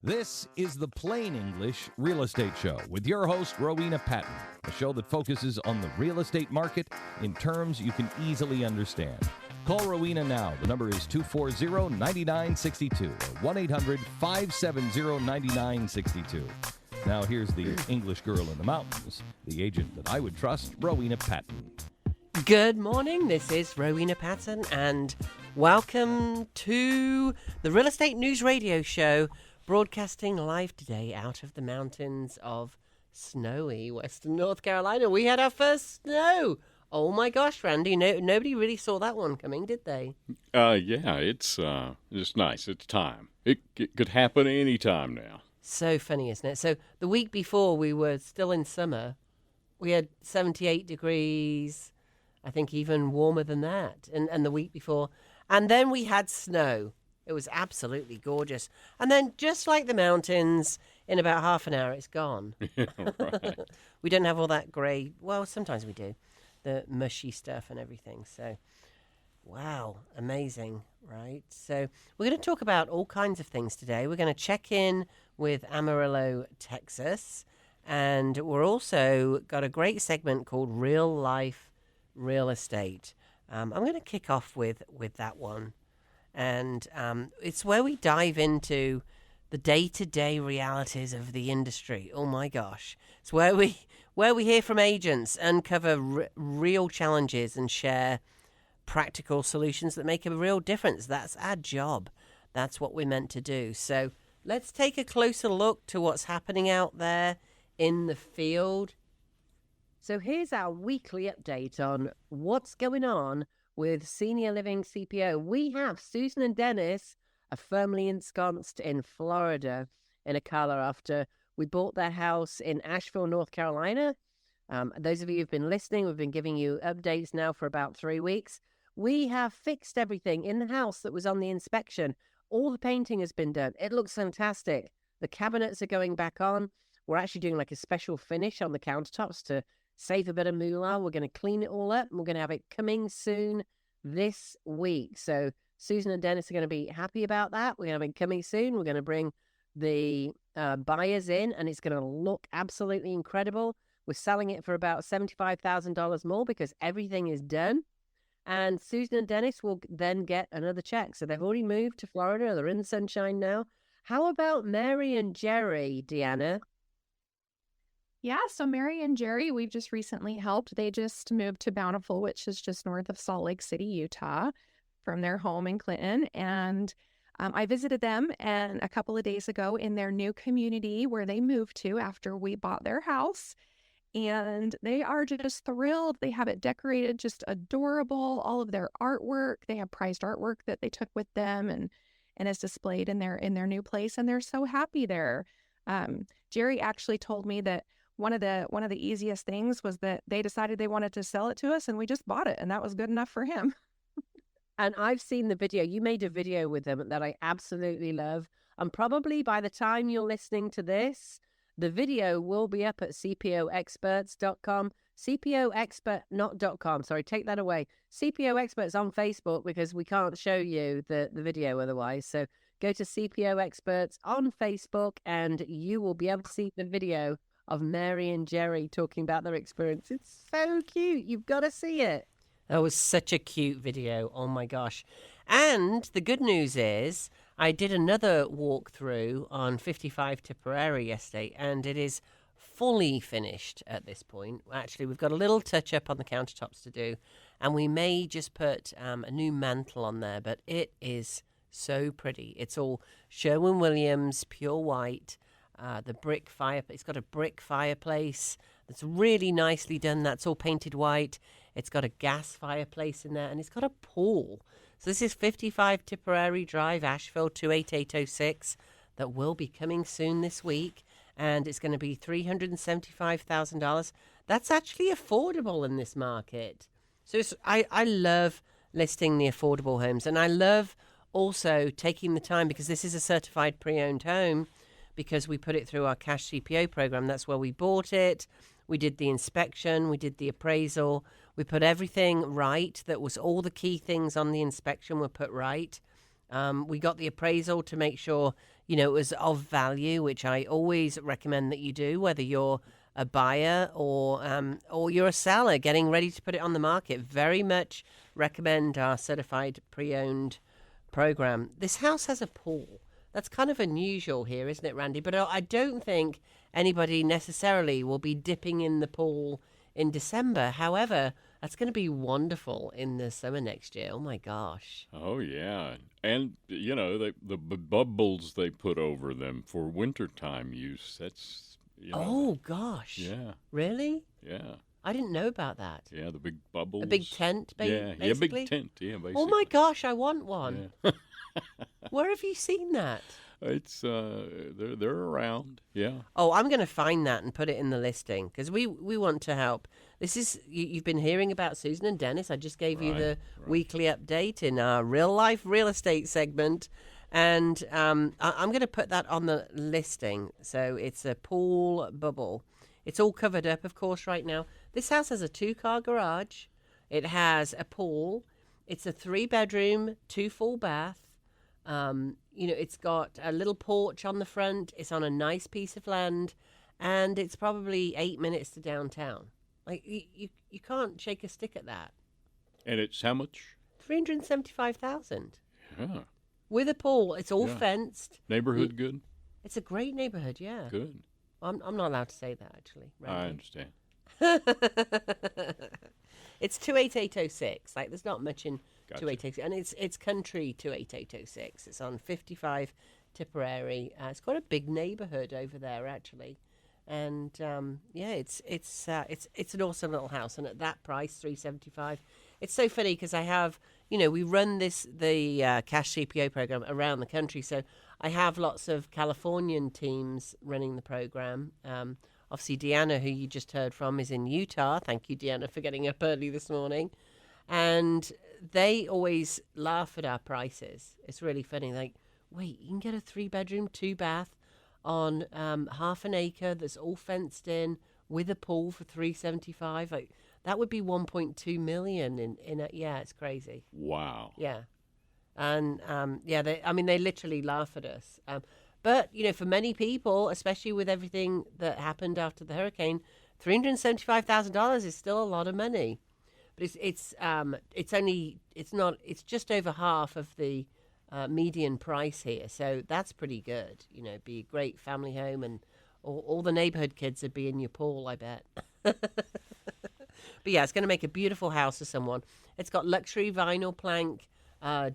This is the Plain English Real Estate Show with your host, Rowena Patton, a show that focuses on the real estate market in terms you can easily understand. Call Rowena now. The number is 240-9962 or 1-800-570-9962. Now here's the English girl in the mountains, the agent that I would trust, Rowena Patton. Good morning, this is Rowena Patton, and welcome to the Real Estate News Radio Show, broadcasting live today out of the mountains of snowy western North Carolina. We had our first snow. Oh my gosh, Randy, nobody really saw that one coming, did they? Yeah, it's nice. It's time. It could happen any time now. So funny, isn't it? So the week before we were still in summer. We had 78 degrees, I think even warmer than that, and the week before. And then we had snow. It was absolutely gorgeous. And then, just like the mountains, in about half an hour, it's gone. Right. We don't have all that grey. Well, sometimes we do. The mushy stuff and everything. So, wow, amazing, right? So, we're going to talk about all kinds of things today. We're going to check in with Amarillo, Texas. And we're also got a great segment called Real Life Real Estate. I'm going to kick off with that one. And it's where we dive into the day-to-day realities of the industry. Oh my gosh! It's where we hear from agents, uncover real challenges, and share practical solutions that make a real difference. That's our job. That's what we're meant to do. So let's take a closer look to what's happening out there in the field. So here's our weekly update on what's going on with Senior Living CPO. We have Susan and Dennis are firmly ensconced in Florida in Ocala after we bought their house in Asheville, North Carolina. Those of you who've been listening, we've been giving you updates now for about 3 weeks. We have fixed everything in the house that was on the inspection. All the painting has been done. It looks fantastic. The cabinets are going back on. We're actually doing like a special finish on the countertops to save a bit of moolah. We're going to clean it all up, and we're going to have it coming soon this week. So Susan and Dennis are going to be happy about that. We're going to have it coming soon. We're going to bring the buyers in, and it's going to look absolutely incredible. We're selling it for about $75,000 more because everything is done. And Susan and Dennis will then get another check. So they've already moved to Florida. They're in the sunshine now. How about Mary and Jerry, Deanna? Yeah, so Mary and Jerry, we've just recently helped. They just moved to Bountiful, which is just north of Salt Lake City, Utah, from their home in Clinton. And I visited them a couple of days ago in their new community where they moved to after we bought their house. And they are just thrilled. They have it decorated just adorable. All of their artwork, they have prized artwork that they took with them and is displayed in their new place. And they're so happy there. Jerry actually told me that one of the easiest things was that they decided they wanted to sell it to us, and we just bought it, and that was good enough for him. And I've seen the video. You made a video with them that I absolutely love. And probably by the time you're listening to this, the video will be up at cpoexperts.com. cpoexpert.com. Sorry, take that away. CPO Experts on Facebook, because we can't show you the video otherwise. So go to CPO Experts on Facebook, and you will be able to see the video of Mary and Jerry talking about their experience. It's so cute. You've got to see it. That was such a cute video. Oh my gosh. And the good news is I did another walkthrough on 55 Tipperary yesterday, and it is fully finished at this point. Actually, we've got a little touch up on the countertops to do, and we may just put a new mantle on there, but it is so pretty. It's all Sherwin-Williams, pure white. The brick fire, it's got a brick fireplace that's really nicely done. That's all painted white. It's got a gas fireplace in there, and it's got a pool. So this is 55 Tipperary Drive, Asheville, 28806. That will be coming soon this week, and it's going to be $375,000. That's actually affordable in this market. So I love listing the affordable homes, and I love also taking the time, because this is a certified pre-owned home, because we put it through our cash CPO program. That's where we bought it. We did the inspection. We did the appraisal. We put everything right. That was all the key things on the inspection were put right. We got the appraisal to make sure, it was of value, which I always recommend that you do, whether you're a buyer or you're a seller getting ready to put it on the market. Very much recommend our certified pre-owned program. This house has a pool. That's kind of unusual here, isn't it, Randy? But I don't think anybody necessarily will be dipping in the pool in December. However, that's going to be wonderful in the summer next year. Oh, my gosh. Oh, yeah. And, the bubbles they put over them for wintertime use, that's, Oh, gosh. Yeah. Really? Yeah. I didn't know about that. Yeah, the big bubbles. A big tent, basically? Yeah, big tent, yeah, basically. Oh, my gosh, I want one. Yeah. Where have you seen that? It's they're around, yeah. Oh, I'm going to find that and put it in the listing because we want to help. This is you've been hearing about Susan and Dennis. I just gave you the weekly update in our real life real estate segment, and I'm going to put that on the listing. So it's a pool bubble. It's all covered up, of course, right now. This house has a 2-car garage. It has a pool. It's a 3-bedroom, 2 full bath. It's got a little porch on the front. It's on a nice piece of land, and it's probably 8 minutes to downtown. Like you can't shake a stick at that. And it's how much? $375,000 Yeah. with a pool. It's all fenced. Neighborhood good? It's a great neighborhood. Yeah. Good. I'm not allowed to say that actually. I understand. It's 28806. Like there's not much in Gotcha. 28806, and it's country 28806. It's on 55 Tipperary. It's got a big neighborhood over there actually, and it's an awesome little house. And at that price, $375. It's so funny because I have we run the cash CPO program around the country, so I have lots of Californian teams running the program. Obviously, Deanna, who you just heard from, is in Utah. Thank you, Deanna, for getting up early this morning. And they always laugh at our prices. It's really funny. Like, wait, you can get a 3-bedroom, 2-bath on half an acre that's all fenced in with a pool for $375. Like, that would be $1.2 million in a, yeah, it's crazy. Wow. Yeah. And they literally laugh at us. But, for many people, especially with everything that happened after the hurricane, $375,000 is still a lot of money. But it's just over half of the median price here. So that's pretty good. Be a great family home, and all the neighborhood kids would be in your pool, I bet. But yeah, it's going to make a beautiful house for someone. It's got luxury vinyl plank,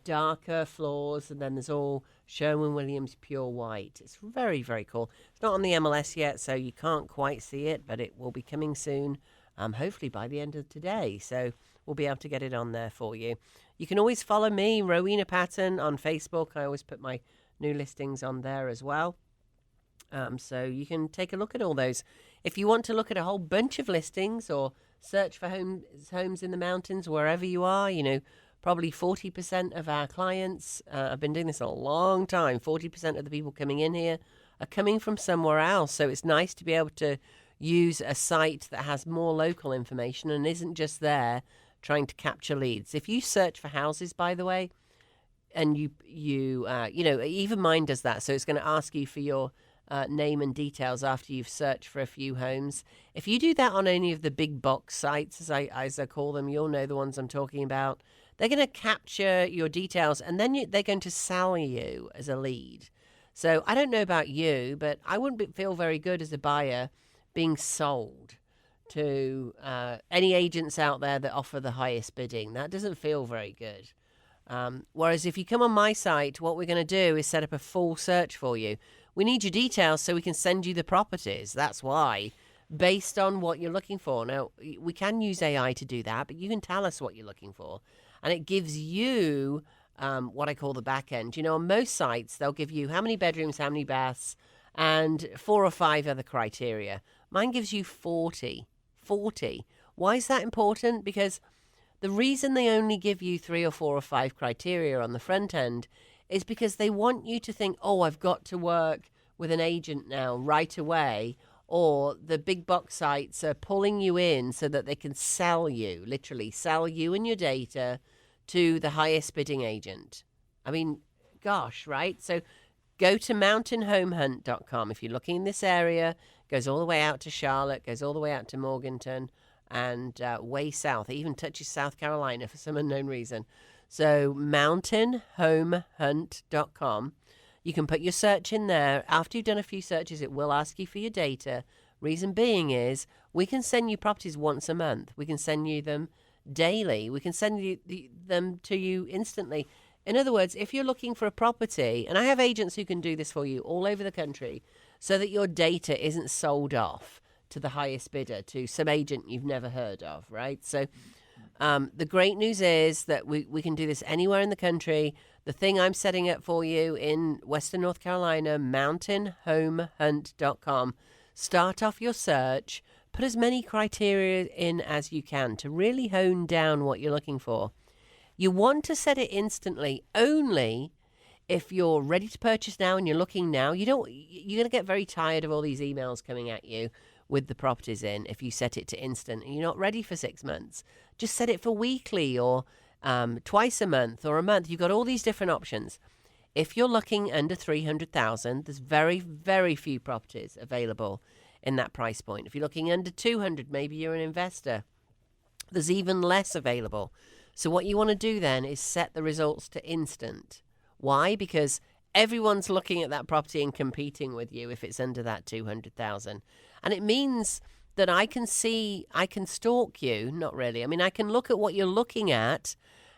darker floors, and then there's all Sherwin-Williams pure white. It's very, very cool. It's not on the MLS yet, so you can't quite see it, but it will be coming soon, hopefully by the end of today. So we'll be able to get it on there for you. You can always follow me, Rowena Patton, on Facebook. I always put my new listings on there as well. So you can take a look at all those. If you want to look at a whole bunch of listings or search for homes in the mountains, wherever you are, probably 40% of our clients, I've been doing this a long time, 40% of the people coming in here are coming from somewhere else. So it's nice to be able to use a site that has more local information and isn't just there trying to capture leads. If you search for houses, by the way, and you even mine does that. So it's going to ask you for your name and details after you've searched for a few homes. If you do that on any of the big box sites, as I call them, you'll know the ones I'm talking about. They're going to capture your details, and then they're going to sell you as a lead. So I don't know about you, but I wouldn't feel very good as a buyer being sold to any agents out there that offer the highest bidding. That doesn't feel very good. Whereas if you come on my site, what we're going to do is set up a full search for you. We need your details so we can send you the properties. That's why, based on what you're looking for. Now, we can use AI to do that, but you can tell us what you're looking for. And it gives you what I call the back end. On most sites, they'll give you how many bedrooms, how many baths, and 4 or 5 other criteria. Mine gives you 40. 40. Why is that important? Because the reason they only give you 3 or 4 or 5 criteria on the front end is because they want you to think, oh, I've got to work with an agent now right away, or the big box sites are pulling you in so that they can sell you, literally sell you and your data to the highest bidding agent. I mean, gosh, right? So go to mountainhomehunt.com. If you're looking in this area, goes all the way out to Charlotte, goes all the way out to Morganton, and way south. It even touches South Carolina for some unknown reason. So mountainhomehunt.com. You can put your search in there. After you've done a few searches, it will ask you for your data. Reason being is we can send you properties once a month. We can send you them daily. We can send them to you instantly. In other words, if you're looking for a property, and I have agents who can do this for you all over the country so that your data isn't sold off to the highest bidder, to some agent you've never heard of, right? So the great news is that we can do this anywhere in the country. The thing I'm setting up for you in Western North Carolina, mountainhomehunt.com. Start off your search. Put as many criteria in as you can to really hone down what you're looking for. You want to set it instantly only if you're ready to purchase now and you're looking now. You're going to get very tired of all these emails coming at you with the properties in if you set it to instant and you're not ready for 6 months. Just set it for weekly or twice a month or a month. You've got all these different options. If you're looking under 300,000, there's very, very few properties available in that price point. If you're looking under 200, maybe you're an investor. There's even less available. So what you want to do then is set the results to instant. Why? Because everyone's looking at that property and competing with you if it's under that 200,000. And it means that I can stalk you. Not really. I mean, I can look at what you're looking at.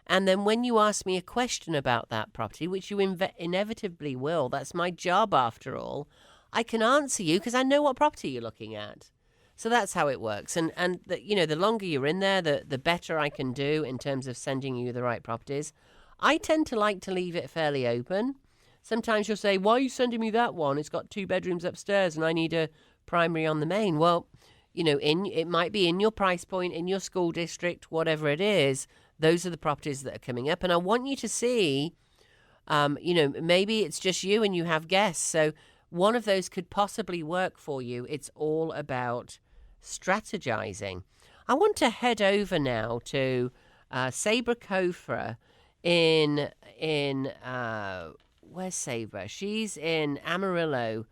And then when you ask me a question about that property, which you inevitably will, that's my job after all, I can answer you because I know what property you're looking at. So that's how it works. And the longer you're in there, the better I can do in terms of sending you the right properties. I tend to like to leave it fairly open. Sometimes you'll say, why are you sending me that one? It's got 2 bedrooms upstairs and I need a primary on the main. Well, it might be in your price point, in your school district, whatever it is. Those are the properties that are coming up. And I want you to see, maybe it's just you and you have guests. So one of those could possibly work for you. It's all about strategizing. I want to head over now to Sabra Kofra in where's Sabra? She's in Amarillo,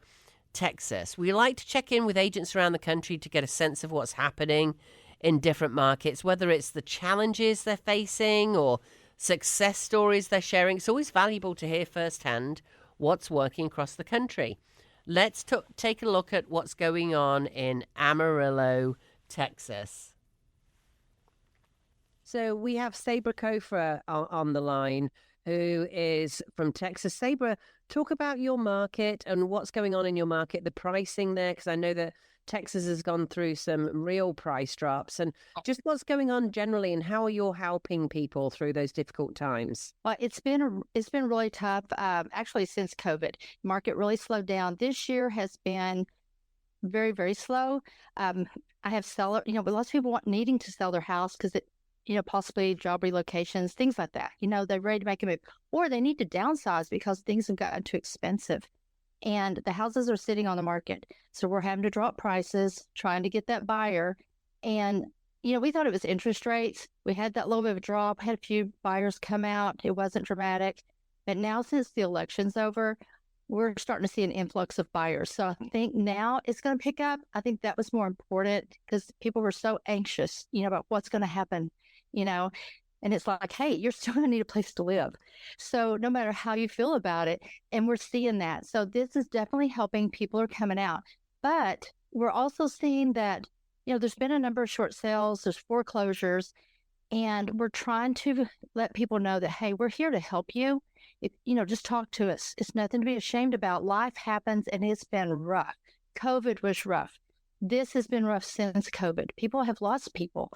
Texas. We like to check in with agents around the country to get a sense of what's happening in different markets, whether it's the challenges they're facing or success stories they're sharing. It's always valuable to hear firsthand what's working across the country. Let's take a look at what's going on in Amarillo, Texas. So we have Sabra Kofra on the line, who is from Texas. Sabra, talk about your market and what's going on in your market, the pricing there, because I know that Texas has gone through some real price drops, and just what's going on generally and how are you helping people through those difficult times? Well, it's been really tough. Actually, since COVID, market really slowed down. This year has been very, very slow. I have but lots of people needing to sell their house because possibly job relocations, things like that. They're ready to make a move, or they need to downsize because things have gotten too expensive. And the houses are sitting on the market. So we're having to drop prices, trying to get that buyer. And, we thought it was interest rates. We had that little bit of a drop, had a few buyers come out. It wasn't dramatic. But now since the election's over, we're starting to see an influx of buyers. So I think now it's going to pick up. I think that was more important because people were so anxious, about what's going to happen, And it's like, hey, you're still going to need a place to live. So no matter how you feel about it, and we're seeing that. So this is definitely helping. People are coming out. But we're also seeing that, there's been a number of short sales, there's foreclosures, and we're trying to let people know that, hey, we're here to help you. Just talk to us. It's nothing to be ashamed about. Life happens, and it's been rough. COVID was rough. This has been rough since COVID. People have lost people,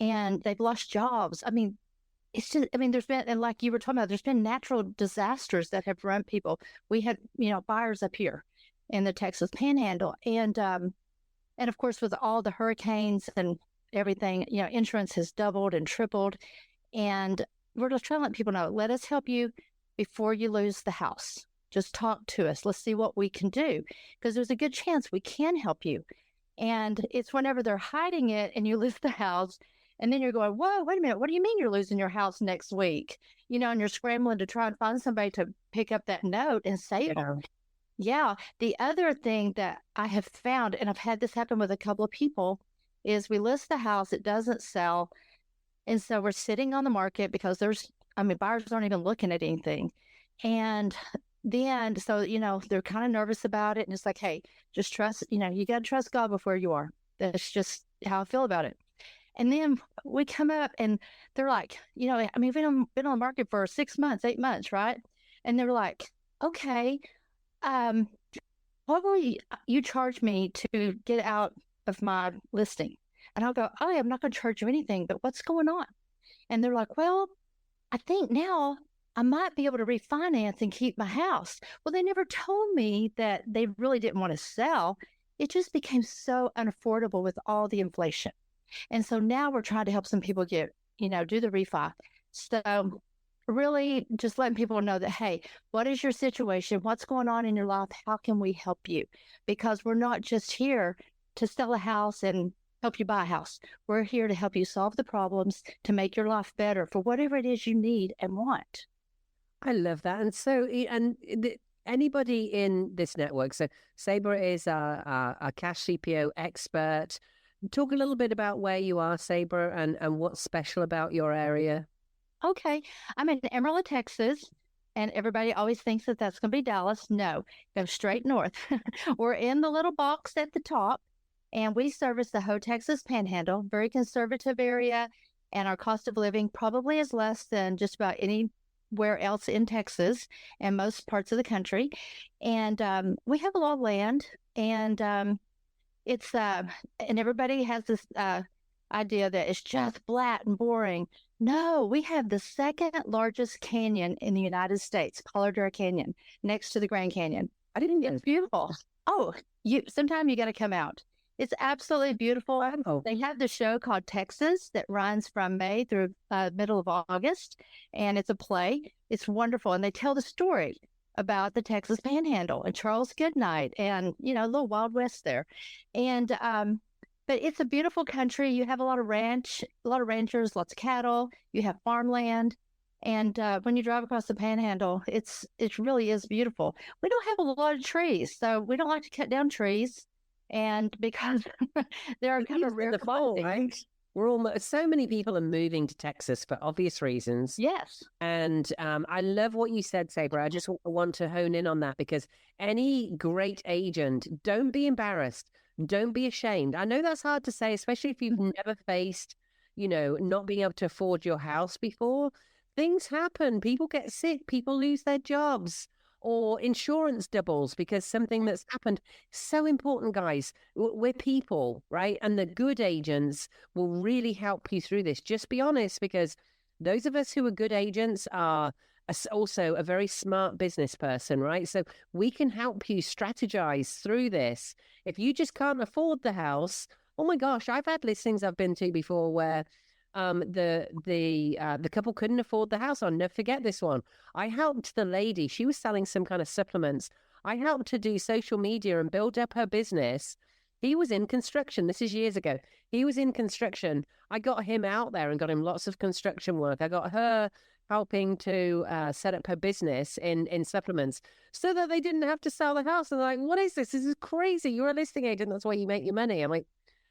and they've lost jobs. There's been, and like you were talking about, there's been natural disasters that have run people. We had, fires up here in the Texas Panhandle. And of course, with all the hurricanes and everything, insurance has doubled and tripled. And we're just trying to let people know, let us help you before you lose the house. Just talk to us. Let's see what we can do, because there's a good chance we can help you. And it's whenever they're hiding it and you lose the house, And then you're going, whoa, wait a minute. What do you mean you're losing your house next week? And you're scrambling to try and find somebody to pick up that note and save them. Yeah. The other thing that I have found, and I've had this happen with a couple of people, is we list the house, it doesn't sell. And so we're sitting on the market because buyers aren't even looking at anything. And then, so, they're kind of nervous about it. And it's like, hey, just trust, you got to trust God before you are. That's just how I feel about it. And then we come up and they're like, we've been on the market for 6 months, 8 months, right? And they were like, okay, what will you charge me to get out of my listing? And I'll go, oh, I'm not going to charge you anything, but what's going on? And they're like, well, I think now I might be able to refinance and keep my house. Well, they never told me that they really didn't want to sell. It just became so unaffordable with all the inflation. And so now we're trying to help some people do the refi. So really just letting people know that, hey, what is your situation? What's going on in your life? How can we help you? Because we're not just here to sell a house and help you buy a house. We're here to help you solve the problems, to make your life better for whatever it is you need and want. I love that. And so, anybody in this network, so Sabra is a cash CPO expert. Talk a little bit about where you are, Sabra, and what's special about your area. Okay. I'm in Amarillo, Texas, and everybody always thinks that that's going to be Dallas. No, go straight north. We're in the little box at the top, and we service the whole Texas Panhandle, very conservative area, and our cost of living probably is less than just about anywhere else in Texas and most parts of the country. And we have a lot of land, and it's and everybody has this idea that it's just flat and boring. No, we have the second largest canyon in the United States, Colorado Canyon, next to the Grand Canyon. I didn't get It's beautiful. Oh, sometime you got to come out. It's absolutely beautiful. Oh. They have the show called Texas that runs from May through middle of August, and it's a play. It's wonderful, and they tell the story about the Texas Panhandle and Charles Goodnight and, a little Wild West there. And but it's a beautiful country. You have a lot of ranchers, lots of cattle. You have farmland. And when you drive across the Panhandle, it really is beautiful. We don't have a lot of trees, so we don't like to cut down trees. And because there are kind of rare fall, right? We're almost, so many people are moving to Texas for obvious reasons. Yes. And I love what you said, Sabra. I just want to hone in on that because any great agent, don't be embarrassed. Don't be ashamed. I know that's hard to say, especially if you've never faced, not being able to afford your house before. Things happen. People get sick. People lose their jobs. Or insurance doubles because something that's happened. So important, guys. We're people, right? And the good agents will really help you through this. Just be honest, because those of us who are good agents are also a very smart business person, right? So we can help you strategize through this. If you just can't afford the house, oh my gosh, I've had listings I've been to before where the couple couldn't afford the house. I'll never forget this one. I helped the lady. She was selling some kind of supplements. I helped her do social media and build up her business. He was in construction. This is years ago. He was in construction. I got him out there and got him lots of construction work. I got her helping to set up her business in supplements so that they didn't have to sell the house. And they're like, what is this? This is crazy. You're a listing agent. That's why you make your money. I'm like,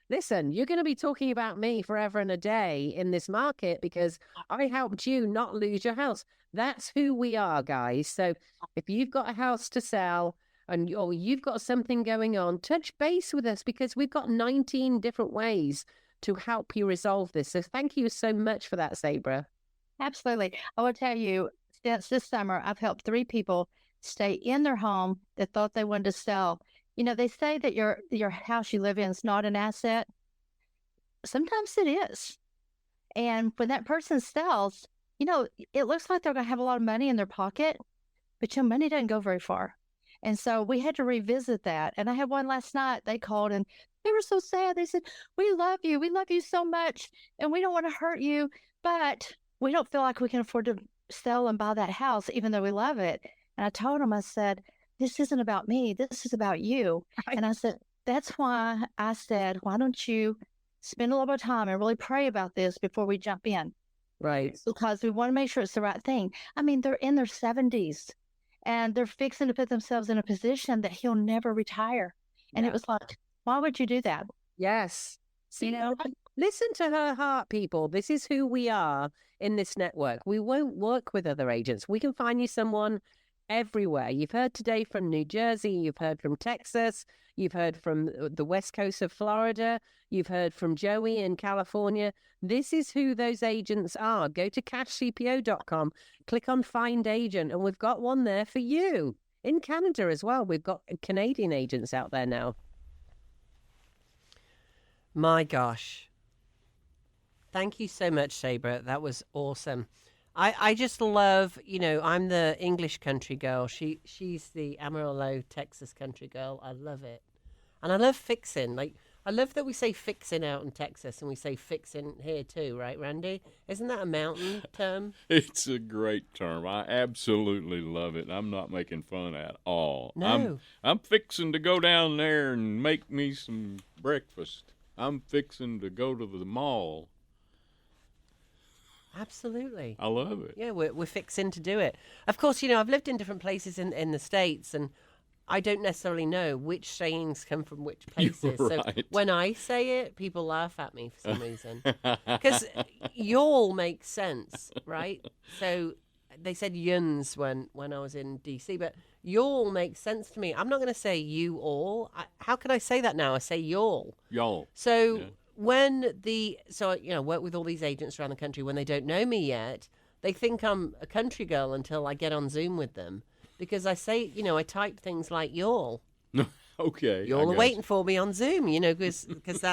listen, you're going to be talking about me forever and a day in this market because I helped you not lose your house. That's who we are, guys. So if you've got a house to sell or you've got something going on, touch base with us because we've got 19 different ways to help you resolve this. So thank you so much for that, Sabra. Absolutely. I will tell you, since this summer, I've helped 3 people stay in their home that thought they wanted to sell. They say that your house you live in is not an asset. Sometimes it is. And when that person sells, it looks like they're going to have a lot of money in their pocket, but your money doesn't go very far. And so we had to revisit that. And I had one last night. They called and they were so sad. They said, we love you. We love you so much. And we don't want to hurt you, but we don't feel like we can afford to sell and buy that house, even though we love it. And I told them, I said, this isn't about me. This is about you. Right. And I said, that's why I said, why don't you spend a little bit of time and really pray about this before we jump in, Right. because we want to make sure it's the right thing. I mean, they're in their 70s and they're fixing to put themselves in a position that he'll never retire. And Yeah. it was like, why would you do that? Yes. See, listen to her heart, people. This is who we are in this network. We won't work with other agents. We can find you someone everywhere. You've heard today from New Jersey. You've heard from Texas. You've heard from the west coast of Florida. You've heard from Joey in California. This is who those agents are. Go to cashcpo.com, click on Find Agent, and we've got one there for you. In Canada as well. We've got Canadian agents out there now. My gosh. Thank you so much, Sabra. That was awesome. I just love, I'm the English country girl. She's the Amarillo, Texas country girl. I love it. And I love fixing. I love that we say fixing out in Texas and we say fixing here too, right, Randy? Isn't that a mountain term? It's a great term. I absolutely love it. I'm not making fun at all. No. I'm fixing to go down there and make me some breakfast. I'm fixing to go to the mall. Absolutely. I love it. Yeah, we're fixing to do it. Of course, I've lived in different places in the States, and I don't necessarily know which sayings come from which places. You're So right. when I say it, people laugh at me for some reason. Because y'all makes sense, right? So they said yuns when I was in D.C., but y'all makes sense to me. I'm not going to say you all. How can I say that now? I say y'all. Y'all. So... Yeah. Work with all these agents around the country. When they don't know me yet, they think I'm a country girl until I get on Zoom with them, because I say, I type things like y'all. Okay. Y'all are waiting for me on Zoom, because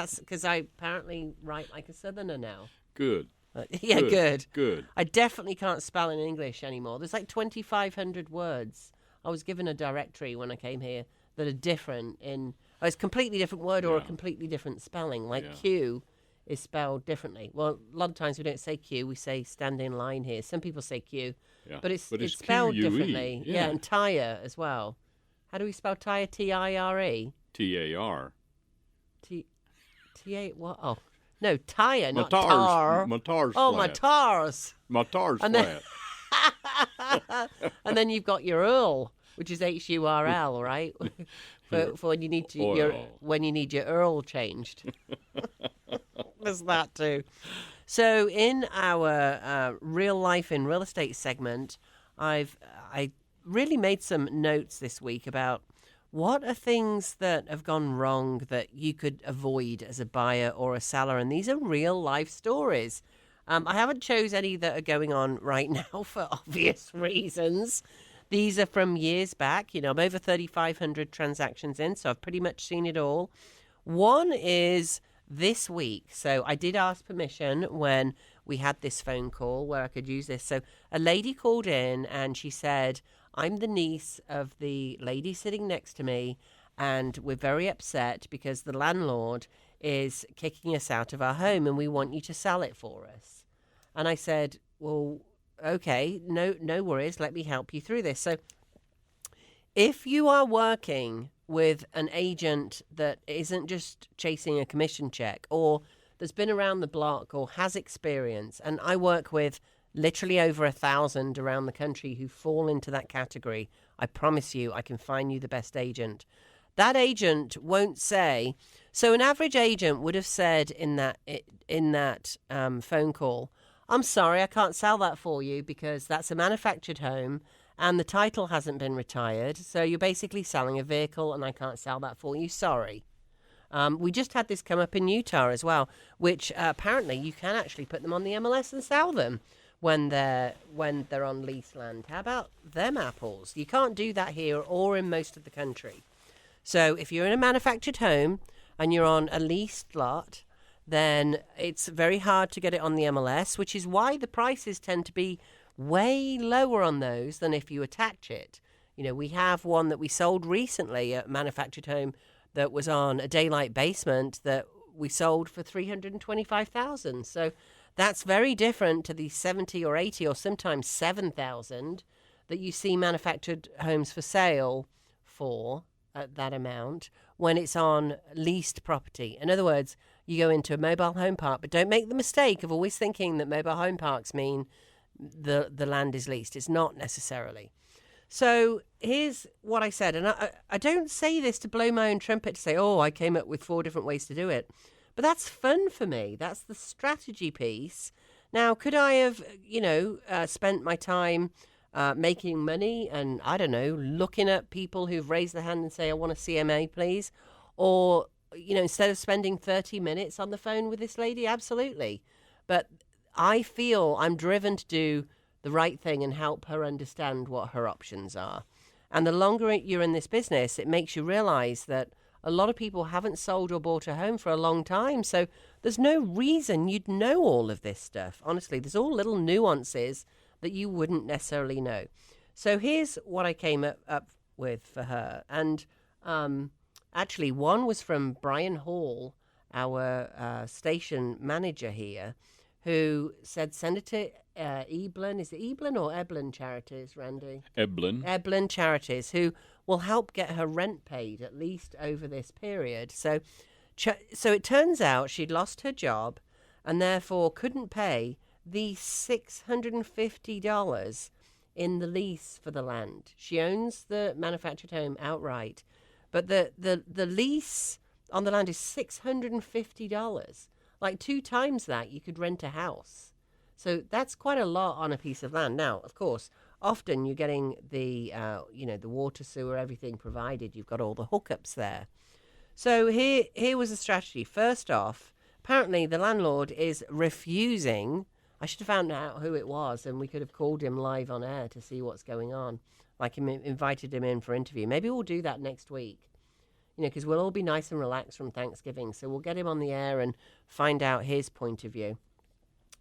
I apparently write like a Southerner now. Good. Yeah, good. Good. I definitely can't spell in English anymore. There's like 2,500 words. I was given a directory when I came here that are different in... it's a completely different word or a completely different spelling. Like Q is spelled differently. Well, a lot of times we don't say Q, we say stand in line here. Some people say Q, but it's spelled Q-U-E. differently. Yeah, and tire as well. How do we spell tire? T-I-R-E? T-A-R. T-A... What? Oh, no, tire, not Matars. tar. Matars Oh, flat. matars. Matars And then- flat. And then you've got your Earl, which is H-U-R-L, right? for when you need to when you need your Earl changed. There's that too. So in our real life in real estate segment, I really made some notes this week about what are things that have gone wrong that you could avoid as a buyer or a seller, and these are real life stories. I haven't chose any that are going on right now for obvious reasons. These are from years back. I'm over 3,500 transactions in, so I've pretty much seen it all. One is this week. So I did ask permission when we had this phone call where I could use this. So a lady called in and she said, I'm the niece of the lady sitting next to me, and we're very upset because the landlord is kicking us out of our home and we want you to sell it for us. And I said, well, okay, no worries. Let me help you through this. So if you are working with an agent that isn't just chasing a commission check, or that's been around the block or has experience, and I work with literally over 1,000 around the country who fall into that category, I promise you I can find you the best agent. That agent won't say... So an average agent would have said in that phone call, I'm sorry, I can't sell that for you because that's a manufactured home and the title hasn't been retired. So you're basically selling a vehicle and I can't sell that for you. Sorry. We just had this come up in Utah as well, which apparently you can actually put them on the MLS and sell them when they're on leased land. How about them apples? You can't do that here or in most of the country. So if you're in a manufactured home and you're on a leased lot, then it's very hard to get it on the MLS, which is why the prices tend to be way lower on those than if you attach it. We have one that we sold recently, a manufactured home that was on a daylight basement that we sold for $325,000. So that's very different to the 70 or 80 or sometimes 7,000 that you see manufactured homes for sale for at that amount when it's on leased property. In other words, you go into a mobile home park. But don't make the mistake of always thinking that mobile home parks mean the land is leased. It's not necessarily. So here's what I said, and I don't say this to blow my own trumpet to say, oh, I came up with 4 different ways to do it. But that's fun for me. That's the strategy piece. Now, could I have, spent my time making money and, I don't know, looking at people who've raised their hand and say, I want a CMA, please? Or, instead of spending 30 minutes on the phone with this lady? Absolutely. But I feel I'm driven to do the right thing and help her understand what her options are. And the longer you're in this business, it makes you realize that a lot of people haven't sold or bought a home for a long time. So there's no reason you'd know all of this stuff. Honestly, there's all little nuances that you wouldn't necessarily know. So here's what I came up with for her. And actually, one was from Brian Hall, our station manager here, who said, send it to Eblin. Is it Eblin or Eblin Charities, Randy? Eblin. Eblin Charities, who will help get her rent paid at least over this period. So it turns out she'd lost her job and therefore couldn't pay the $650 in the lease for the land. She owns the manufactured home outright, but the lease on the land is $650. Like 2 times that, you could rent a house. So that's quite a lot on a piece of land. Now, of course, often you're getting the water, sewer, everything provided. You've got all the hookups there. So here was a strategy. First off, apparently the landlord is refusing. I should have found out who it was, and we could have called him live on air to see what's going on. Like invited him in for interview. Maybe we'll do that next week. Because we'll all be nice and relaxed from Thanksgiving. So we'll get him on the air and find out his point of view.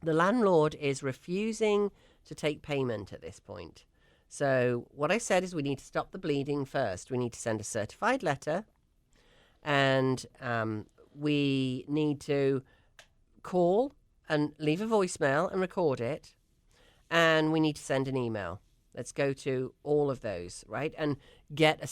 The landlord is refusing to take payment at this point. So what I said is we need to stop the bleeding first. We need to send a certified letter. And we need to call and leave a voicemail and record it. And we need to send an email. Let's go to all of those, right? And get a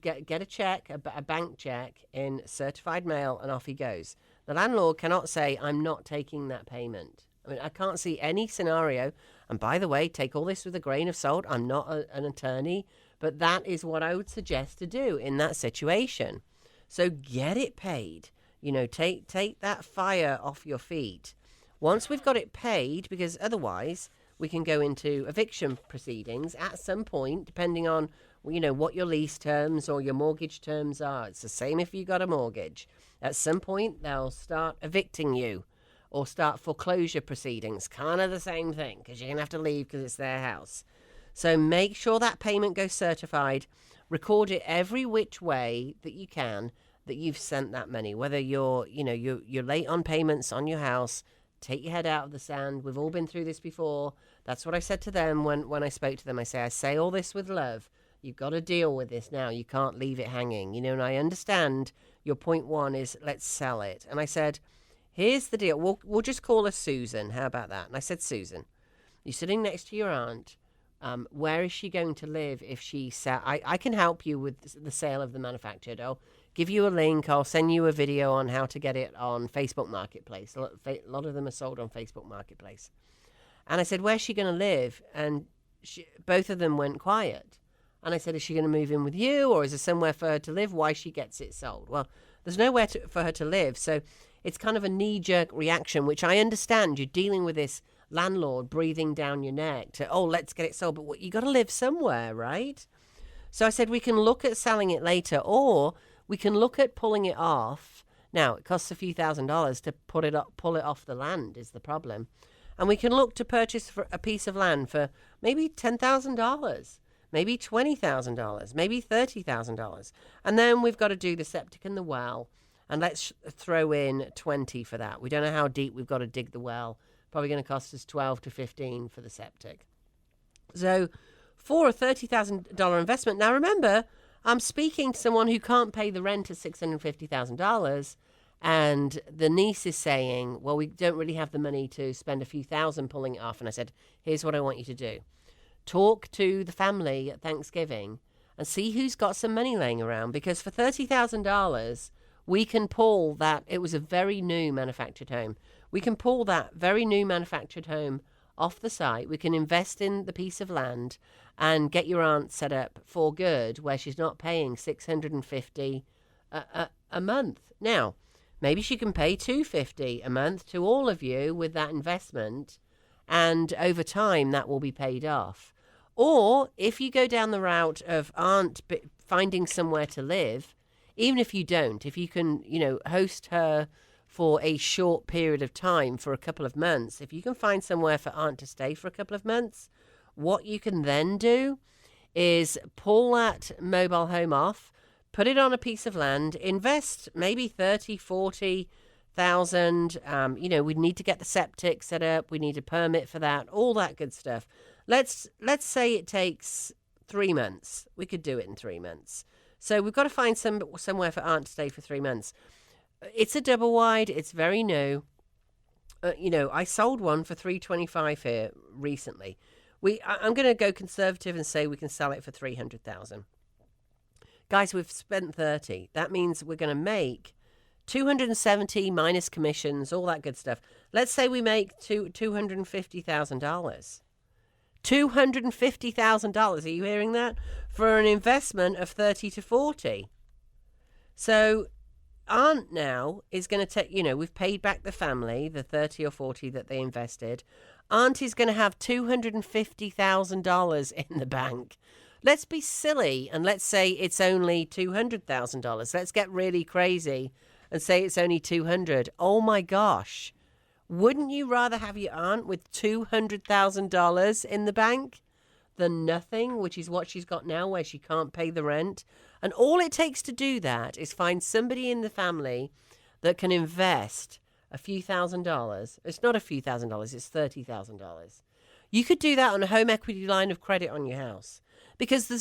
get a check, a bank check in certified mail, and off he goes. The landlord cannot say, I'm not taking that payment. I mean, I can't see any scenario. And by the way, take all this with a grain of salt. I'm not an attorney, but that is what I would suggest to do in that situation. So get it paid. Take that fire off your feet. Once we've got it paid, because otherwise we can go into eviction proceedings at some point, depending on, what your lease terms or your mortgage terms are. It's the same if you got a mortgage. At some point, they'll start evicting you or start foreclosure proceedings. Kind of the same thing, because you're going to have to leave because it's their house. So make sure that payment goes certified. Record it every which way that you can, that you've sent that money. Whether you're late on payments on your house, take your head out of the sand. We've all been through this before. That's what I said to them when I spoke to them. I say all this with love. You've got to deal with this now. You can't leave it hanging. And I understand your point one is let's sell it. And I said, here's the deal. We'll just call her Susan. How about that? And I said, Susan, you're sitting next to your aunt. Where is she going to live if she sell? I can help you with the sale of the manufactured. I'll give you a link. I'll send you a video on how to get it on Facebook Marketplace. A lot of them are sold on Facebook Marketplace. And I said, where's she going to live? And both of them went quiet. And I said, is she going to move in with you, or is there somewhere for her to live while she gets it sold? Well, there's nowhere for her to live. So it's kind of a knee-jerk reaction, which I understand. You're dealing with this landlord breathing down your neck to, let's get it sold. But you got to live somewhere, right? So I said, we can look at selling it later, or we can look at pulling it off. Now, it costs a few $1,000s to pull it off the land is the problem. And we can look to purchase for a piece of land for maybe $10,000, maybe $20,000, maybe $30,000. And then we've got to do the septic and the well. And let's throw in 20 for that. We don't know how deep we've got to dig the well. Probably going to cost us 12 to 15 for the septic. So for a $30,000 investment, now remember, I'm speaking to someone who can't pay the rent of $650,000, and the niece is saying, well, we don't really have the money to spend a few thousand pulling it off. And I said, here's what I want you to do. Talk to the family at Thanksgiving and see who's got some money laying around, because for $30,000, we can pull that. It was a very new manufactured home. We can pull that very new manufactured home off the site. We can invest in the piece of land and get your aunt set up for good, where she's not paying $650 a month. Now, maybe she can pay $250 a month to all of you with that investment, and over time that will be paid off. Or if you go down the route of aunt finding somewhere to live, even if you don't, if you can, host her for a short period of time for a couple of months, if you can find somewhere for aunt to stay for a couple of months, what you can then do is pull that mobile home off, put it on a piece of land, invest maybe 30, 40,000. We need to get the septic set up. We need a permit for that, all that good stuff. Let's say it takes 3 months. We could do it in 3 months. So we've got to find somewhere for aunt to stay for 3 months. It's a double wide. It's very new. I sold one for $325 here recently. I'm going to go conservative and say we can sell it for $300,000. Guys, we've spent 30. That means we're going to make 270 minus commissions, all that good stuff. Let's say we make $250,000. $250,000. Are you hearing that? For an investment of 30 to 40. So aunt now is going to take, we've paid back the family, the 30 or 40 that they invested. Aunt is going to have $250,000 in the bank. Let's be silly and let's say it's only $200,000. Let's get really crazy and say it's only 200. Oh my gosh. Wouldn't you rather have your aunt with $200,000 in the bank than nothing, which is what she's got now, where she can't pay the rent? And all it takes to do that is find somebody in the family that can invest a few $1,000s. It's not a few $1,000s, it's $30,000. You could do that on a home equity line of credit on your house. Because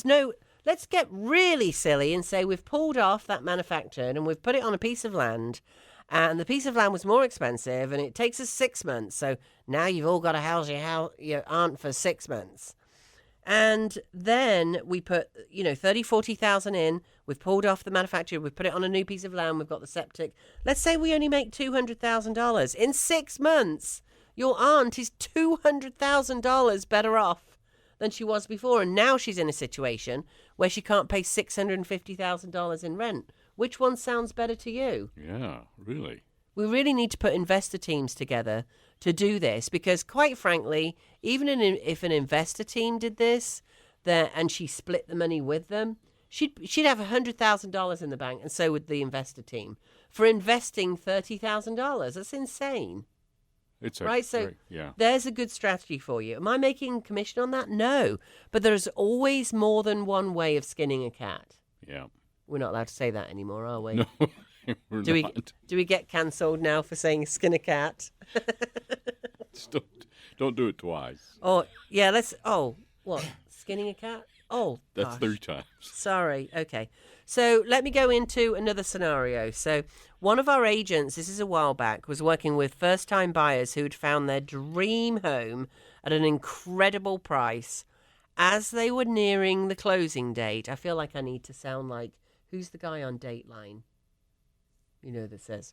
let's get really silly and say we've pulled off that manufactured and we've put it on a piece of land, and the piece of land was more expensive and it takes us 6 months. So now you've all got to house your aunt for 6 months. And then we put, 30, 40,000 in. We've pulled off the manufacturer. We've put it on a new piece of land. We've got the septic. Let's say we only make $200,000. In 6 months, your aunt is $200,000 better off than she was before. And now she's in a situation where she can't pay $650,000 in rent. Which one sounds better to you? Yeah, really. We really need to put investor teams together to do this, because quite frankly, even if an investor team did this and she split the money with them, she'd have $100,000 in the bank, and so would the investor team, for investing $30,000. That's insane. It's right. So yeah. There's a good strategy for you. Am I making commission on that? No, but there's always more than one way of skinning a cat. Yeah. We're not allowed to say that anymore, are we? No, we're not. Do we get cancelled now for saying skin a cat? Don't do it twice. Oh, yeah, what? Skinning a cat? Oh, that's gosh. 3 times. Sorry, okay. So let me go into another scenario. So one of our agents, this is a while back, was working with first-time buyers who had found their dream home at an incredible price. As they were nearing the closing date, I feel like I need to sound like, who's the guy on Dateline? That says,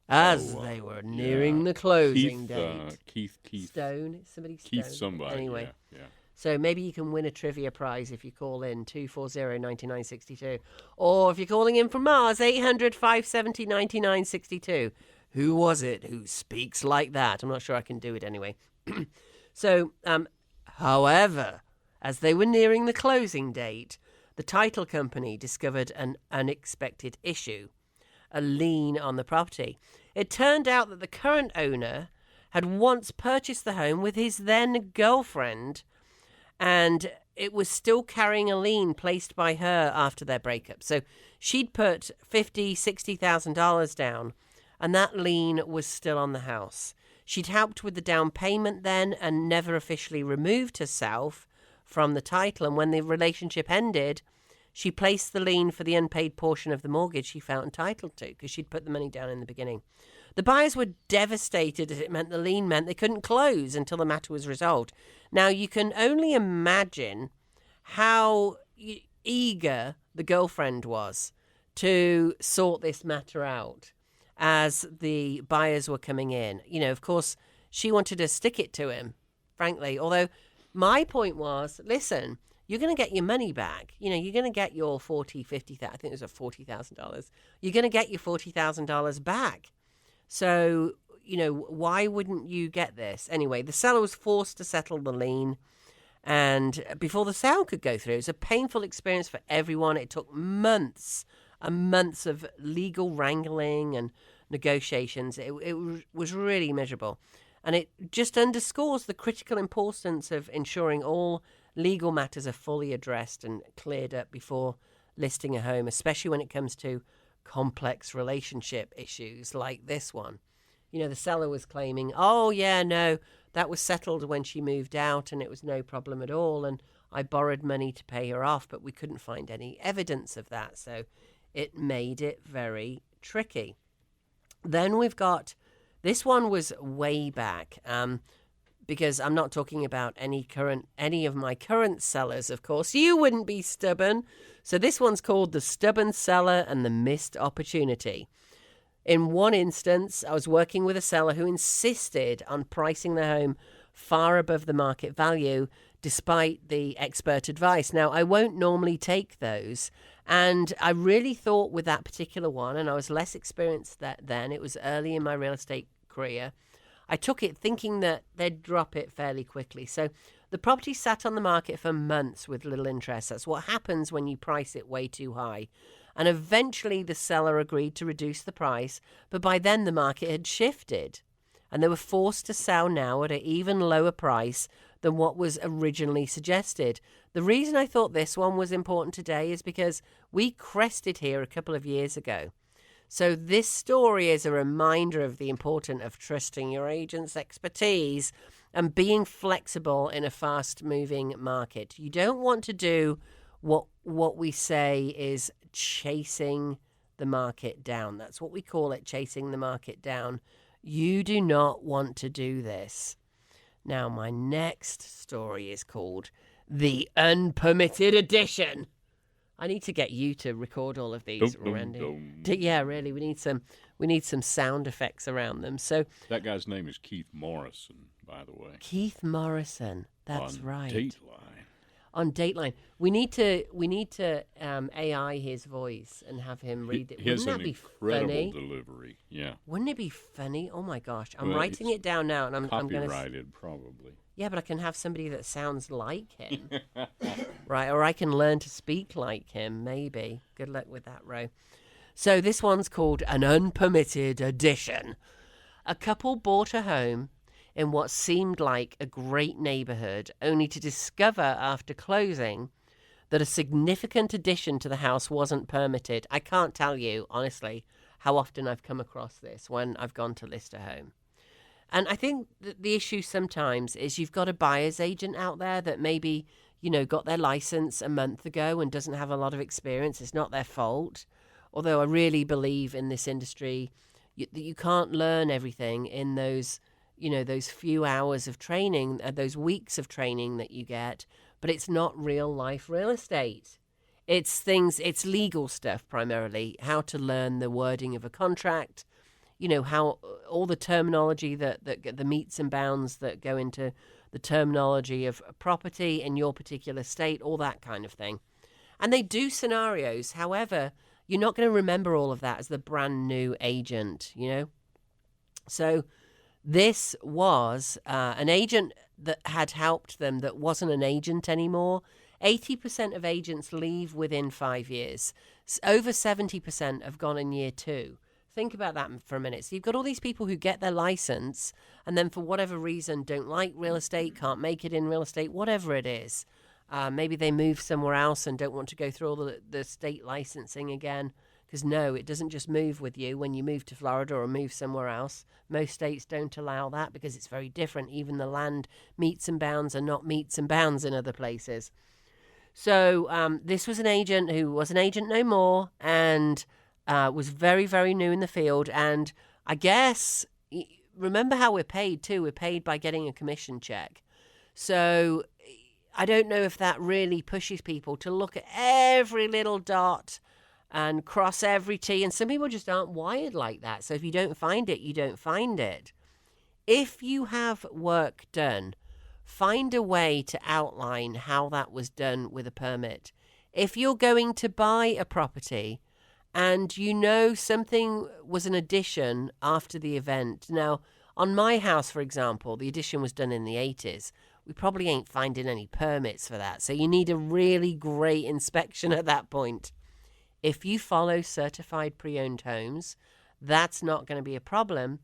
they were nearing the closing date. Keith. Stone? Somebody Stone. Keith somebody. Anyway. Yeah. So maybe you can win a trivia prize if you call in 240-9962. Or if you're calling in from Mars, 800-570-9962. Who was it who speaks like that? I'm not sure I can do it anyway. So, however, as they were nearing the closing date, the title company discovered an unexpected issue, a lien on the property. It turned out that the current owner had once purchased the home with his then girlfriend, and it was still carrying a lien placed by her after their breakup. So she'd put $50,000, $60,000 down, and that lien was still on the house. She'd helped with the down payment then and never officially removed herself from the title. And when the relationship ended, she placed the lien for the unpaid portion of the mortgage she felt entitled to, because she'd put the money down in the beginning. The buyers were devastated, as it meant the lien meant they couldn't close until the matter was resolved. Now, you can only imagine how eager the girlfriend was to sort this matter out as the buyers were coming in. Of course, she wanted to stick it to him, frankly. Although my point was, listen, you're going to get your money back. You're going to get your $50,000. I think it was $40,000. You're going to get your $40,000 back. So, why wouldn't you get this? Anyway, the seller was forced to settle the lien, and before the sale could go through, it was a painful experience for everyone. It took months and months of legal wrangling and negotiations. It was really miserable. And it just underscores the critical importance of ensuring all legal matters are fully addressed and cleared up before listing a home, especially when it comes to complex relationship issues like this one. The seller was claiming, oh, yeah, no, that was settled when she moved out and it was no problem at all. And I borrowed money to pay her off, but we couldn't find any evidence of that. So it made it very tricky. Then we've got, this one was way back, because I'm not talking about any of my current sellers, of course. You wouldn't be stubborn. So this one's called The Stubborn Seller and the Missed Opportunity. In one instance, I was working with a seller who insisted on pricing the home far above the market value, despite the expert advice. Now, I won't normally take those, and I really thought with that particular one, and I was less experienced then, it was early in my real estate career, I took it thinking that they'd drop it fairly quickly. So the property sat on the market for months with little interest. That's what happens when you price it way too high. And eventually the seller agreed to reduce the price, but by then the market had shifted and they were forced to sell now at an even lower price than what was originally suggested. The reason I thought this one was important today is because we crested here a couple of years ago. So this story is a reminder of the importance of trusting your agent's expertise and being flexible in a fast-moving market. You don't want to do what we say is chasing the market down. That's what we call it, chasing the market down. You do not want to do this. Now, my next story is called The Unpermitted Addition. I need to get you to record all of these, Randy. Yeah, really, we need some sound effects around them. So that guy's name is Keith Morrison, by the way. Keith Morrison, that's right. Dateline. On Dateline, we need to AI his voice and have him read it. He has Wouldn't that an be incredible funny? Delivery. Yeah. Wouldn't it be funny? Oh my gosh, I'm Well, writing it down now, and I'm going to. Copyrighted, probably. Yeah, but I can have somebody that sounds like him, right? Or I can learn to speak like him. Maybe. Good luck with that, Ro. So this one's called An Unpermitted Addition. A couple bought a home in what seemed like a great neighborhood, only to discover after closing that a significant addition to the house wasn't permitted. I can't tell you, honestly, how often I've come across this when I've gone to list a home. And I think that the issue sometimes is you've got a buyer's agent out there that maybe, got their license a month ago and doesn't have a lot of experience. It's not their fault. Although I really believe in this industry that you can't learn everything in those few hours of training, those weeks of training that you get, but it's not real life real estate. It's legal stuff primarily, how to learn the wording of a contract, how all the terminology that the meets and bounds that go into the terminology of property in your particular state, all that kind of thing. And they do scenarios. However, you're not going to remember all of that as the brand new agent, So this was an agent that had helped them that wasn't an agent anymore. 80% of agents leave within 5 years. Over 70% have gone in year 2. Think about that for a minute. So you've got all these people who get their license and then for whatever reason don't like real estate, can't make it in real estate, whatever it is. Maybe they move somewhere else and don't want to go through all the state licensing again. Because no, it doesn't just move with you when you move to Florida or move somewhere else. Most states don't allow that because it's very different. Even the land meets and bounds are not meets and bounds in other places. So this was an agent who was an agent no more and was very, very new in the field. And I guess, remember how we're paid too. We're paid by getting a commission check. So I don't know if that really pushes people to look at every little dot and cross every T. And some people just aren't wired like that. So if you don't find it, you don't find it. If you have work done, find a way to outline how that was done with a permit. If you're going to buy a property and you know something was an addition after the event. Now, on my house, for example, the addition was done in the 80s. We probably ain't finding any permits for that. So you need a really great inspection at that point. If you follow certified pre-owned homes, that's not going to be a problem.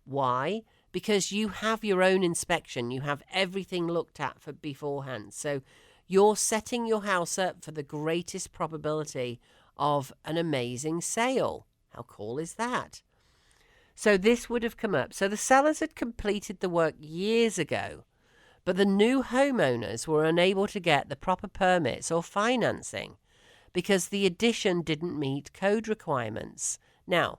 Why? Because you have your own inspection. You have everything looked at for beforehand. So you're setting your house up for the greatest probability of an amazing sale. How cool is that? So this would have come up. So the sellers had completed the work years ago, but the new homeowners were unable to get the proper permits or financing because the addition didn't meet code requirements. Now,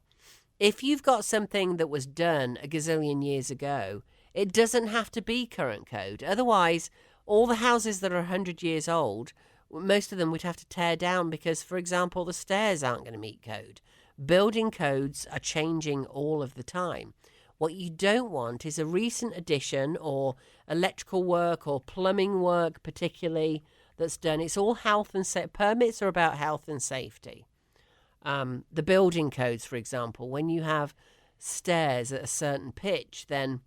if you've got something that was done a gazillion years ago, it doesn't have to be current code. Otherwise, all the houses that are 100 years old, most of them would have to tear down because, for example, the stairs aren't going to meet code. Building codes are changing all of the time. What you don't want is a recent addition or electrical work or plumbing work particularly that's done. It's all health and safety. Permits are about health and safety. The building codes, for example, when you have stairs at a certain pitch, then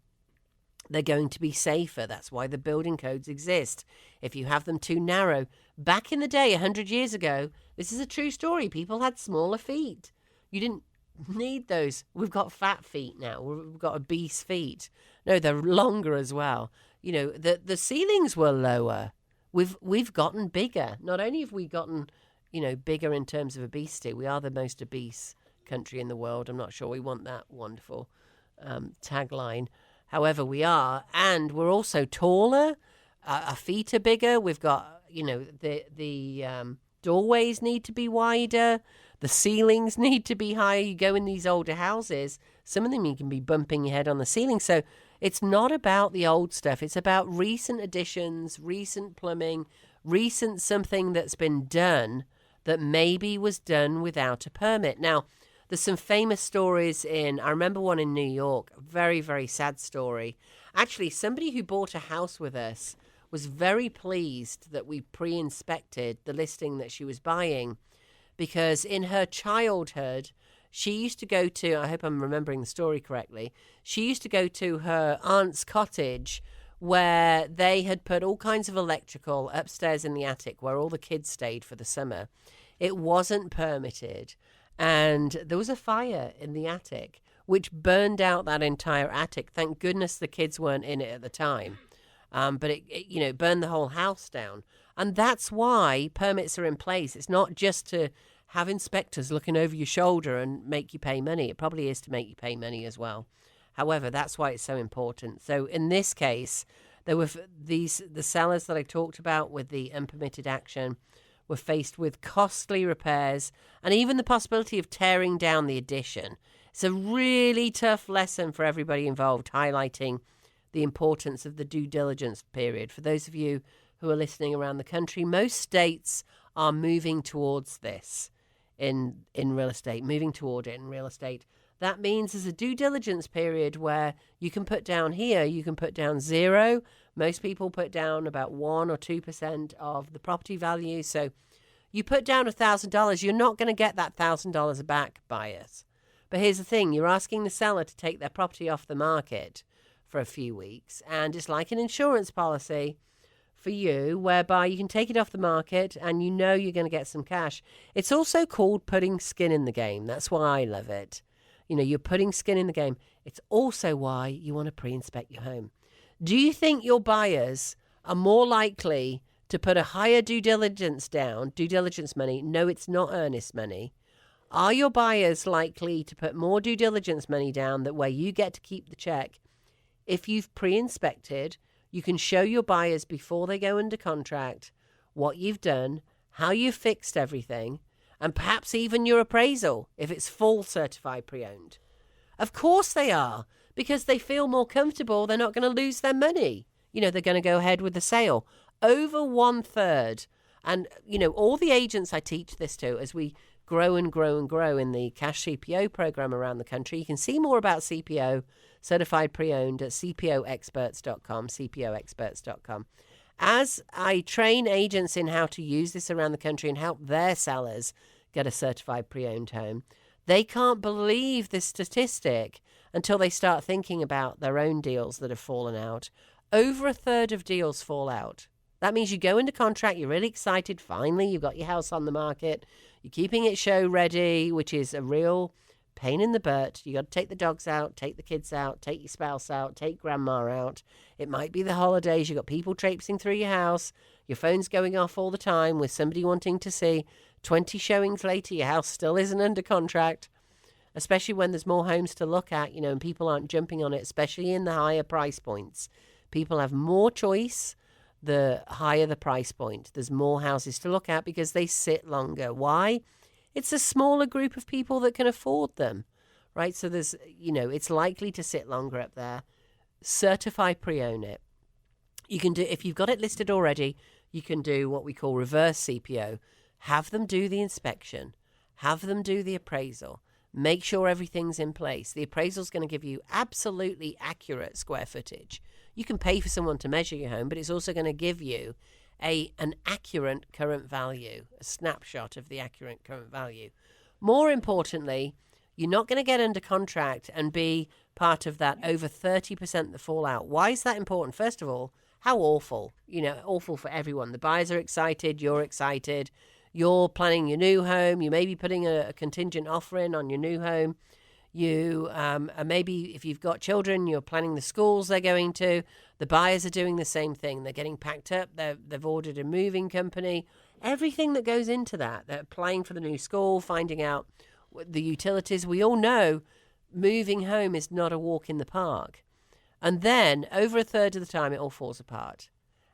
they're going to be safer. That's why the building codes exist. If you have them too narrow, back in the day, 100 years ago, this is a true story. People had smaller feet. You didn't need those. We've got fat feet now. We've got obese feet. No, they're longer as well. You know, the ceilings were lower. We've gotten bigger. Not only have we gotten, you know, bigger in terms of obesity, we are the most obese country in the world. I'm not sure we want that wonderful tagline. However, we are, and we're also taller. Our feet are bigger. We've got, you know, the doorways need to be wider. The ceilings need to be higher. You go in these older houses, some of them you can be bumping your head on the ceiling. So it's not about the old stuff. It's about recent additions, recent plumbing, recent something that's been done that maybe was done without a permit. Now, there's some famous stories I remember one in New York, very, very sad story. Actually, somebody who bought a house with us was very pleased that we pre-inspected the listing that she was buying, because in her childhood, she used to go to, I hope I'm remembering the story correctly, she used to go to her aunt's cottage where they had put all kinds of electrical upstairs in the attic where all the kids stayed for the summer. It wasn't permitted. And there was a fire in the attic, which burned out that entire attic. Thank goodness the kids weren't in it at the time. But it burned the whole house down. And that's why permits are in place. It's not just to have inspectors looking over your shoulder and make you pay money. It probably is to make you pay money as well. However, that's why it's so important. So in this case, there were the sellers that I talked about with the unpermitted action were faced with costly repairs and even the possibility of tearing down the addition. It's a really tough lesson for everybody involved, highlighting the importance of the due diligence period. For those of you who are listening around the country, most states are moving towards this in real estate, moving toward it in real estate. That means there's a due diligence period where you can put down here, you can put down 0. Most people put down about 1 or 2% of the property value. So you put down $1,000, you're not going to get that $1,000 back, buyers. But here's the thing, you're asking the seller to take their property off the market for a few weeks. And it's like an insurance policy for you, whereby you can take it off the market and you know you're going to get some cash. It's also called putting skin in the game. That's why I love it. You know, you're putting skin in the game. It's also why you want to pre-inspect your home. Do you think your buyers are more likely to put a higher due diligence money? No, it's not earnest money. Are your buyers likely to put more due diligence money down that way you get to keep the check? If you've pre-inspected, you can show your buyers before they go under contract what you've done, how you've fixed everything, and perhaps even your appraisal if it's full certified pre-owned. Of course they are, because they feel more comfortable. They're not going to lose their money. You know, they're going to go ahead with the sale. Over 1/3. And, you know, all the agents I teach this to, as we grow and grow and grow in the cash CPO program around the country. You can see more about CPO, certified pre-owned, at cpoexperts.com, cpoexperts.com. As I train agents in how to use this around the country and help their sellers get a certified pre-owned home, they can't believe this statistic until they start thinking about their own deals that have fallen out. Over a third of deals fall out. That means you go into contract, you're really excited, finally you've got your house on the market, you're keeping it show ready, which is a real pain in the butt. You got to take the dogs out, take the kids out, take your spouse out, take grandma out. It might be the holidays, you've got people traipsing through your house, your phone's going off all the time with somebody wanting to see. 20 showings later, your house still isn't under contract, especially when there's more homes to look at, and people aren't jumping on it, especially in the higher price points. People have more choice the higher the price point. There's more houses to look at because they sit longer. Why? It's a smaller group of people that can afford them, right? So there's, it's likely to sit longer up there. Certify pre-own it. You can do, if you've got it listed already, you can do what we call reverse CPO. Have them do the inspection. Have them do the appraisal. Make sure everything's in place. The appraisal's going to give you absolutely accurate square footage. You can pay for someone to measure your home, but it's also going to give you an accurate current value, a snapshot of the accurate current value. More importantly, you're not going to get under contract and be part of that over 30% that fall out. Why is that important? First of all, how awful. Awful for everyone. The buyers are excited, you're excited. You're planning your new home. You may be putting a contingent offer in on your new home. You maybe, if you've got children, you're planning the schools they're going to. The buyers are doing the same thing. They're getting packed up. They've ordered a moving company. Everything that goes into that. They're applying for the new school, finding out the utilities. We all know moving home is not a walk in the park. And then over a third of the time, it all falls apart.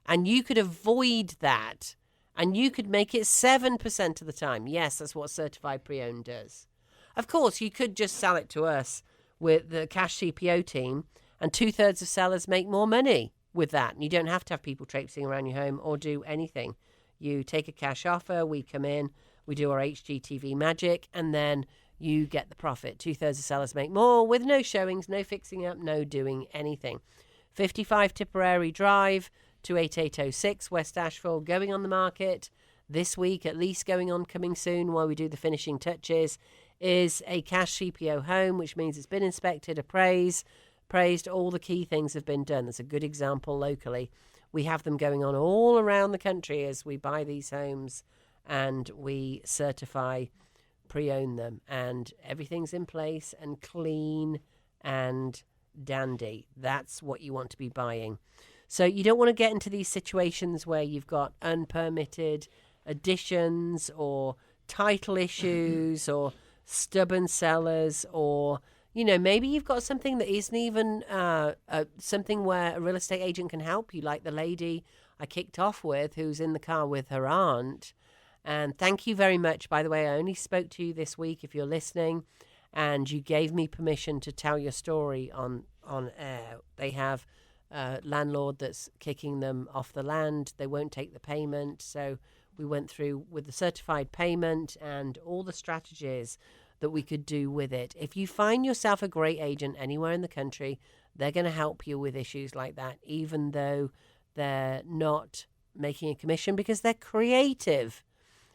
And you could avoid that. And you could make it 7% of the time. Yes, that's what certified pre-owned does. Of course, you could just sell it to us with the cash CPO team, and 2/3 of sellers make more money with that. And you don't have to have people traipsing around your home or do anything. You take a cash offer, we come in, we do our HGTV magic, and then you get the profit. 2/3 of sellers make more with no showings, no fixing up, no doing anything. 55 Tipperary Drive, 28806 West Asheville, going on the market this week, at least going on coming soon while we do the finishing touches, is a cash CPO home, which means it's been inspected, appraised, all the key things have been done. That's a good example locally. We have them going on all around the country as we buy these homes and we certify, pre-own them, and everything's in place and clean and dandy. That's what you want to be buying. So you don't want to get into these situations where you've got unpermitted additions or title issues or stubborn sellers, or maybe you've got something that isn't even something where a real estate agent can help you, like the lady I kicked off with who's in the car with her aunt. And thank you very much, by the way. I only spoke to you this week if you're listening, and you gave me permission to tell your story on air. They have a landlord that's kicking them off the land. They won't take the payment, so we went through with the certified payment and all the strategies that we could do with it. If you find yourself a great agent anywhere in the country, they're going to help you with issues like that, even though they're not making a commission, because they're creative.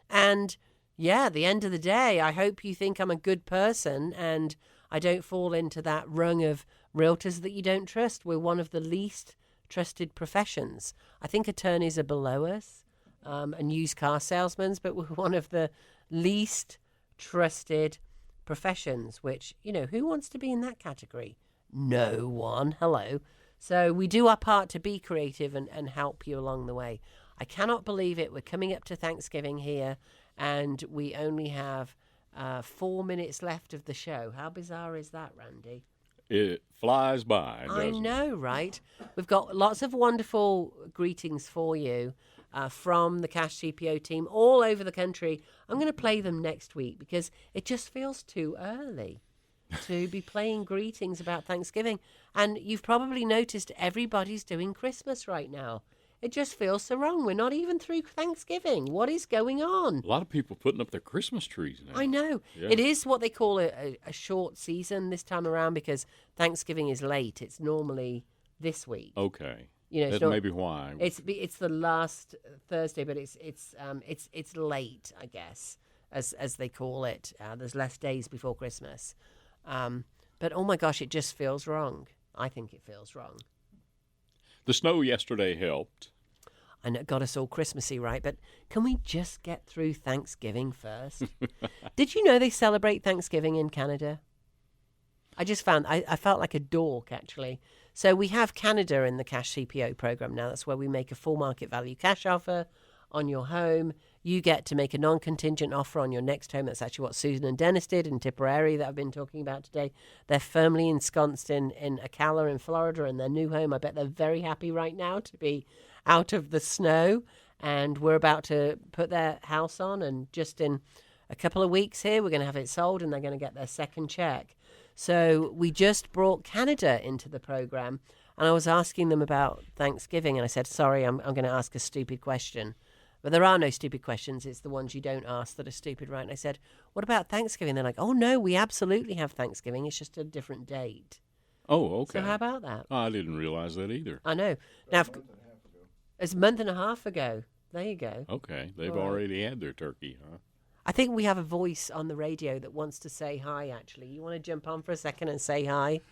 And yeah, at the end of the day, I hope you think I'm a good person and I don't fall into that rung of realtors that you don't trust. We're one of the least trusted professions. I think attorneys are below us, and used car salesmen, but we're one of the least trusted professions, which, who wants to be in that category? No one. Hello. So we do our part to be creative and help you along the way. I cannot believe it. We're coming up to Thanksgiving here, and we only have 4 minutes left of the show. How bizarre is that, Randy? It flies by, doesn't I know, right? We've got lots of wonderful greetings for you from the Cash CPO team all over the country. I'm going to play them next week because it just feels too early to be playing greetings about Thanksgiving. And you've probably noticed everybody's doing Christmas right now. It just feels so wrong. We're not even through Thanksgiving. What is going on? A lot of people putting up their Christmas trees now. I know. Yeah. It is what they call a short season this time around because Thanksgiving is late. It's normally this week. Okay. You know, That's maybe why. It's the last Thursday, but it's late, I guess, as they call it. There's less days before Christmas. But oh my gosh, it just feels wrong. I think it feels wrong. The snow yesterday helped. I know it got us all Christmassy, right? But can we just get through Thanksgiving first? Did you know they celebrate Thanksgiving in Canada? I just found, I felt like a dork, actually. So we have Canada in the cash CPO program now. That's where we make a full market value cash offer on your home. You get to make a non-contingent offer on your next home. That's actually what Susan and Dennis did in Tipperary that I've been talking about today. They're firmly ensconced in Ocala in Florida in their new home. I bet they're very happy right now to be out of the snow. And we're about to put their house on. And just in a couple of weeks here, we're going to have it sold and they're going to get their second check. So we just brought Canada into the program. And I was asking them about Thanksgiving. And I said, sorry, I'm going to ask a stupid question. But there are no stupid questions. It's the ones you don't ask that are stupid, right? And I said, what about Thanksgiving? They're like, oh, no, we absolutely have Thanksgiving. It's just a different date. Oh, okay. So how about that? Oh, I didn't realize that either. I know. Now, it's a month and a half ago. There you go. Okay. They've All right. already had their turkey, huh? I think we have a voice on the radio that wants to say hi, actually. You want to jump on for a second and say hi?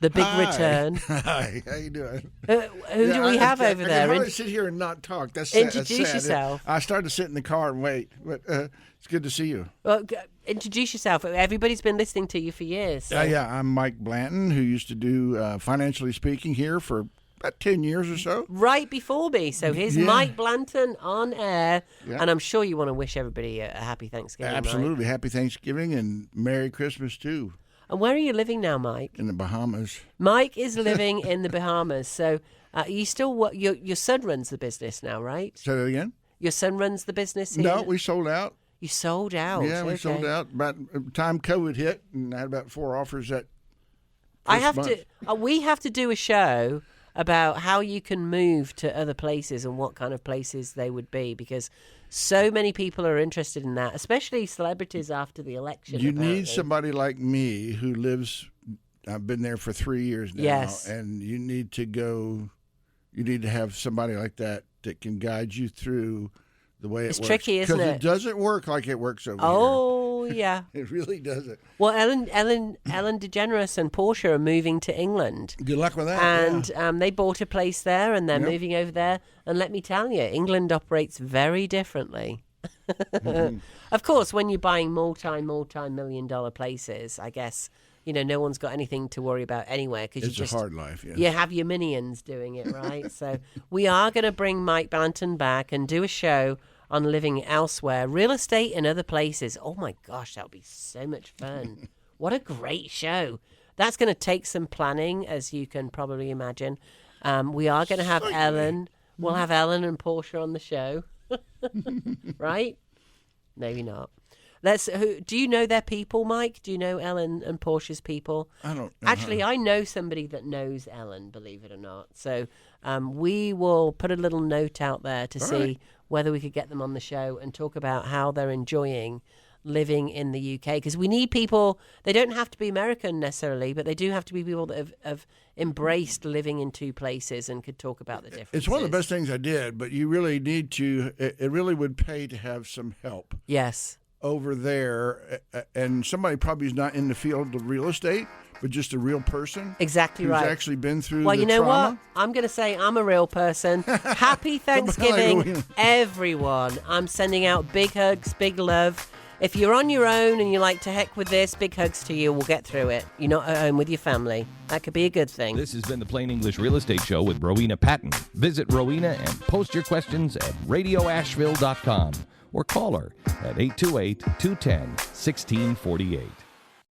The big return. Hi, how you doing? Who do we have over there? I can hardly sit here and not talk. That's Introduce that's sad. yourself. I started to sit in the car and wait, but it's good to see you. Well, introduce yourself. Everybody's been listening to you for years. So. Yeah, I'm Mike Blanton, who used to do Financially Speaking here for about 10 years or so. Right before me. So here's Mike Blanton on air. Yeah. And I'm sure you want to wish everybody a happy Thanksgiving. Absolutely. Mike. Happy Thanksgiving and Merry Christmas, too. And where are you living now, Mike? In the Bahamas. Mike is living in the Bahamas. So you still your son runs the business now, right? Say that again? Your son runs the business here? No, we sold out. You sold out. Yeah, we sold out. About the time COVID hit, and I had about 4 offers that we have to do a show about how you can move to other places and what kind of places they would be, because so many people are interested in that, especially celebrities after the election. You apparently. need somebody like me who lives, I've been there for 3 years now. Yes. And you need to have somebody like that can guide you through the way It's it works. tricky, isn't it? Because it doesn't work like it works over Oh, yeah. here. It really doesn't. Well, Ellen DeGeneres and Portia are moving to England. Good luck with that. And they bought a place there, and they're moving over there. And let me tell you, England operates very differently. Mm-hmm. Of course, when you're buying multi-million-dollar places, I guess, no one's got anything to worry about anywhere. Cause it's a hard life, yes. You have your minions doing it, right? So we are going to bring Mike Blanton back and do a show on living elsewhere, real estate in other places. Oh, my gosh, that would be so much fun. What a great show. That's going to take some planning, as you can probably imagine. We are going to have Ellen. We'll have Ellen and Portia on the show. Right? Maybe not. Do you know their people, Mike? Do you know Ellen and Portia's people? I don't know. Actually, I know somebody that knows Ellen, believe it or not. So we will put a little note out there to see whether we could get them on the show and talk about how they're enjoying living in the UK. Because we need people, they don't have to be American necessarily, but they do have to be people that have embraced living in two places and could talk about the differences. It's one of the best things I did, but you really need to, it really would pay to have some help. Yes. Over there, and somebody probably is not in the field of real estate, but just a real person. Exactly who's right. Actually been through well, the you know trauma. what? I'm going to say I'm a real person. Happy Thanksgiving, everyone. I'm sending out big hugs, big love. If you're on your own and you're like, to heck with this, big hugs to you. We'll get through it. You're not at home with your family. That could be a good thing. This has been the Plain English Real Estate Show with Rowena Patton. Visit Rowena and post your questions at radioasheville.com or call her at 828-210-1648.